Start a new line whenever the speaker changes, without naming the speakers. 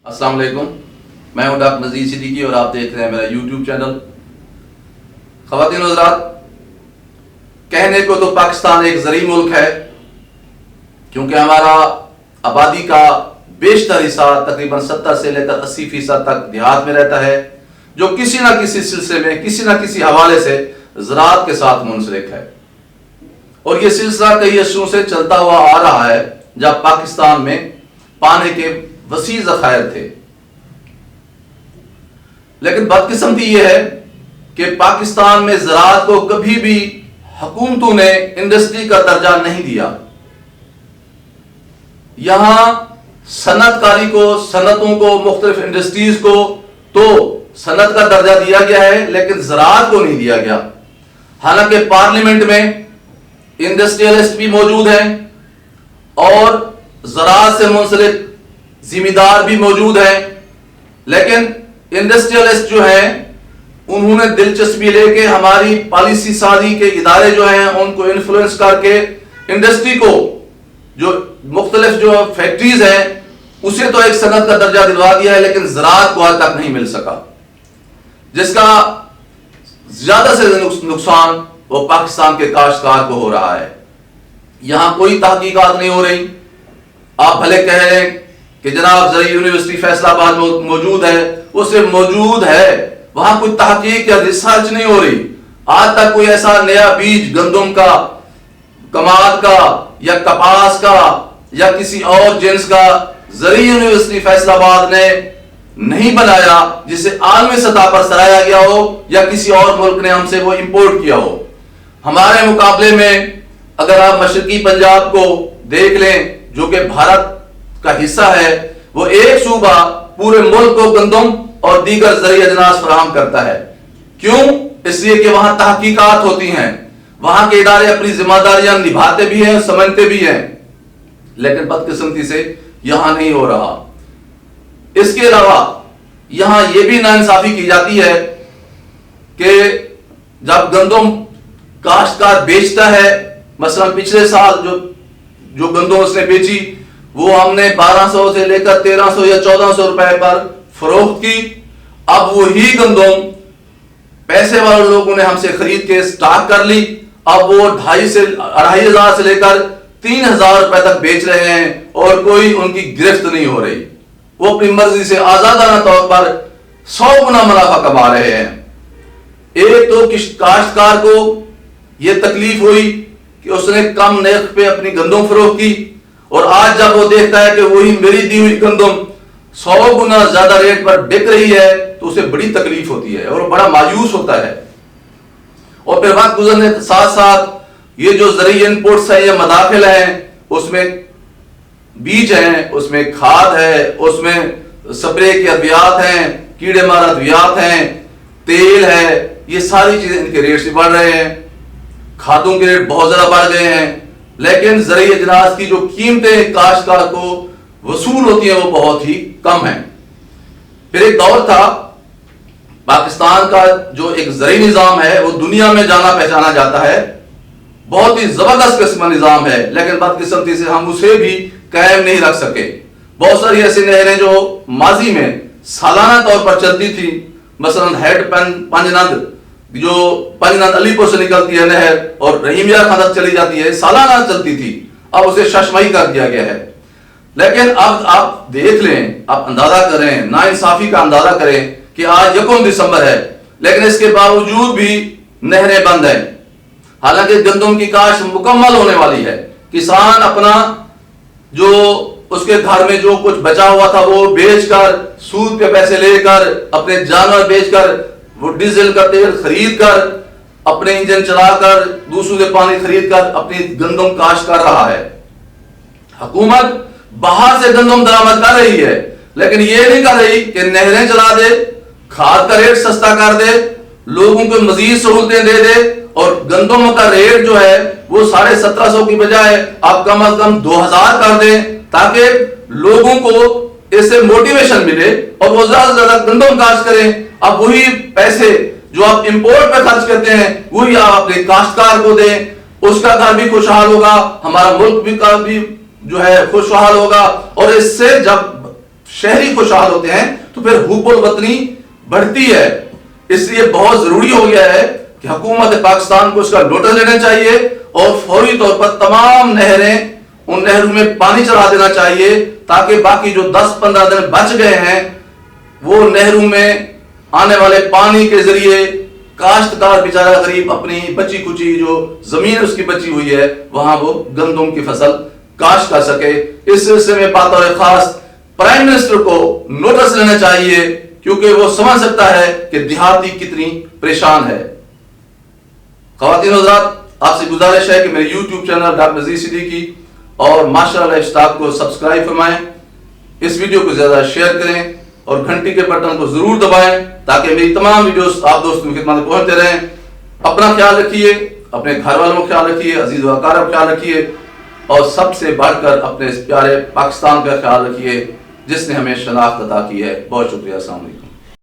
السلام علیکم، میں ہوں ڈاکٹر نذیر صدیقی اور آپ دیکھ رہے ہیں میرا یوٹیوب چینل۔ خواتین و حضرات، کہنے کو تو پاکستان ایک زرعی ملک ہے، کیونکہ ہمارا آبادی کا بیشتر حصہ تقریباً 70 سے لے کر 80% تک دیہات میں رہتا ہے، جو کسی نہ کسی سلسلے میں کسی نہ کسی حوالے سے زراعت کے ساتھ منسلک ہے، اور یہ سلسلہ کئی عصروں سے چلتا ہوا آ رہا ہے جب پاکستان میں پانی کے وسیع ذخائر تھے۔ لیکن بدقسمتی یہ ہے کہ پاکستان میں زراعت کو کبھی بھی حکومتوں نے انڈسٹری کا درجہ نہیں دیا۔ یہاں صنعت کاری کو، صنعتوں کو، مختلف انڈسٹریز کو تو صنعت کا درجہ دیا گیا ہے، لیکن زراعت کو نہیں دیا گیا۔ حالانکہ پارلیمنٹ میں انڈسٹریلسٹ بھی موجود ہیں اور زراعت سے منسلک ذمہ دار بھی موجود ہیں، لیکن انڈسٹریلسٹ جو ہیں انہوں نے دلچسپی لے کے ہماری پالیسی سازی کے ادارے جو ہیں ان کو انفلوئنس کر کے انڈسٹری کو، جو مختلف جو فیکٹریز ہیں، اسے تو ایک صنعت کا درجہ دلوا دیا ہے، لیکن زراعت کو آج تک نہیں مل سکا، جس کا زیادہ سے نقصان وہ پاکستان کے کاشتکار کو ہو رہا ہے۔ یہاں کوئی تحقیقات نہیں ہو رہی۔ آپ بھلے کہہ رہے ہیں کہ جناب زرعی یونیورسٹی فیصل آباد موجود ہے، وہ صرف موجود ہے، وہاں کوئی تحقیق یا ریسرچ نہیں ہو رہی۔ آج تک کوئی ایسا نیا بیج گندم کا، کماد کا یا کپاس کا یا کسی اور جنس کا زرعی یونیورسٹی فیصل آباد نے نہیں بنایا جسے عالمی سطح پر سراہا گیا ہو یا کسی اور ملک نے ہم سے وہ امپورٹ کیا ہو۔ ہمارے مقابلے میں اگر آپ مشرقی پنجاب کو دیکھ لیں جو کہ بھارت کا حصہ ہے، وہ ایک صوبہ پورے ملک کو گندم اور دیگر زرعی اجناس فراہم کرتا ہے۔ کیوں؟ اس لیے کہ وہاں تحقیقات ہوتی ہیں، وہاں کے ادارے اپنی ذمہ داریاں نبھاتے بھی ہیں، سمجھتے بھی ہیں، لیکن بدقسمتی سے یہاں نہیں ہو رہا۔ اس کے علاوہ یہاں یہ بھی ناانصافی کی جاتی ہے کہ جب گندم کاشتکار بیچتا ہے، مثلا پچھلے سال جو گندم اس نے بیچی وہ ہم نے 1200 سے لے کر 1300 یا 1400 روپے پر فروخت کی، اب وہی گندم پیسے والے لوگوں نے ہم سے خرید کے سٹاک کر لی، اب وہ 2500 سے لے کر 3000 روپے تک بیچ رہے ہیں اور کوئی ان کی گرفت نہیں ہو رہی۔ وہ اپنی مرضی سے آزادانہ طور پر 100 گنا منافع کما رہے ہیں۔ ایک تو کاشتکار کو یہ تکلیف ہوئی کہ اس نے کم نرخ پہ اپنی گندم فروخت کی، اور آج جب وہ دیکھتا ہے کہ وہی میری دی ہوئی گندم 100 گنا زیادہ ریٹ پر بک رہی ہے تو اسے بڑی تکلیف ہوتی ہے اور وہ بڑا مایوس ہوتا ہے۔ اور پھر وقت گزرنے کے ساتھ ساتھ یہ جو زرعی انپوٹس ہیں یا مداخل ہیں، اس میں بیج ہیں، اس میں کھاد ہے، اس میں سپرے کے ادویات ہیں، کیڑے مار ادویات ہیں، تیل ہے، یہ ساری چیزیں ان کے ریٹ سے بڑھ رہے ہیں۔ کھادوں کے ریٹ بہت زیادہ بڑھ گئے ہیں، لیکن زرعی اجناس کی جو قیمتیں کاشتکار کو وصول ہوتی ہیں وہ بہت ہی کم ہیں۔ پھر ایک دور تھا پاکستان کا جو ایک زرعی نظام ہے وہ دنیا میں جانا پہچانا جاتا ہے، بہت ہی زبردست قسم کا نظام ہے، لیکن بدقسمتی سے ہم اسے بھی قائم نہیں رکھ سکے۔ بہت ساری ایسی نہریں جو ماضی میں سالانہ طور پر چلتی تھی، مثلا ہیڈ پنجنند جو پنجنند علی پور سے نکلتی ہے نہر اور رحیم یار خان تک چلی جاتی ہے، سالانہ چلتی تھی، اب اسے ششمائی کر دیا گیا ہے۔ لیکن اب آپ دیکھ لیں، آپ اندازہ کریں، ناانصافی کا اندازہ کریں کہ آج 1 دسمبر ہے، لیکن اس کے باوجود بھی نہریں بند ہیں، حالانکہ گندم کی کاشت مکمل ہونے والی ہے۔ کسان اپنا جو اس کے گھر میں جو کچھ بچا ہوا تھا وہ بیچ کر، سود پہ پیسے لے کر، اپنے جانور بیچ کر، وہ ڈیزل کا تیل خرید کر، اپنے انجن چلا کر، دوسروں سے پانی خرید کر اپنی گندم کاشت کر رہا ہے۔ حکومت باہر سے گندم درآمد کر رہی ہے، لیکن یہ نہیں کر رہی کہ نہریں چلا دے، کھاد کا ریٹ سستا کر دے، لوگوں کو مزید سہولتیں دے دے، اور گندم کا ریٹ جو ہے وہ 1750 کی بجائے آپ کم از کم 2000 کر دیں، تاکہ لوگوں کو اس سے موٹیویشن ملے اور وہ زیادہ سے زیادہ گندم کاشت کریں۔ اب وہی پیسے جو آپ امپورٹ پہ خرچ کرتے ہیں وہی آپ اپنے کاشتکار کو دیں، اس کا گھر بھی خوشحال ہوگا، ہمارا ملک بھی جو ہے خوشحال ہوگا، اور اس سے جب شہری خوشحال ہوتے ہیں تو پھر حب الوطنی بڑھتی ہے. اس لیے بہت ضروری ہو گیا ہے کہ حکومت پاکستان کو اس کا نوٹس لینا چاہیے اور فوری طور پر تمام نہریں ان نہروں میں پانی چلا دینا چاہیے تاکہ باقی جو 10-15 دن بچ گئے ہیں وہ نہروں میں آنے والے پانی کے ذریعے کاشتکار بیچارہ غریب اپنی بچی کچی جو زمین اس کی بچی ہوئی ہے وہاں وہ گندم کی فصل کاشت کر سکے. اس سلسلے میں بطور خاص پرائم منسٹر کو نوٹس لینا چاہیے کیونکہ وہ سمجھ سکتا ہے کہ دیہاتی کتنی پریشان ہے. خواتین و حضرات، آپ سے گزارش ہے کہ میرے YouTube channel doctor Nazir Siddiqui اور ماشاء اللہ اشتاق کو سبسکرائب فرمائیں، اس ویڈیو کو زیادہ شیئر کریں اور گھنٹی کے بٹن کو ضرور دبائیں تاکہ میری تمام ویڈیوز آپ دوستوں کی خدمت میں پہنچتے رہیں. اپنا خیال رکھیے، اپنے گھر والوں کا خیال رکھیے، عزیز و اقارب کا خیال رکھیے اور سب سے بڑھ کر اپنے اس پیارے پاکستان کا خیال رکھیے جس نے ہمیں شناخت عطا کی ہے. بہت شکریہ. السلام علیکم.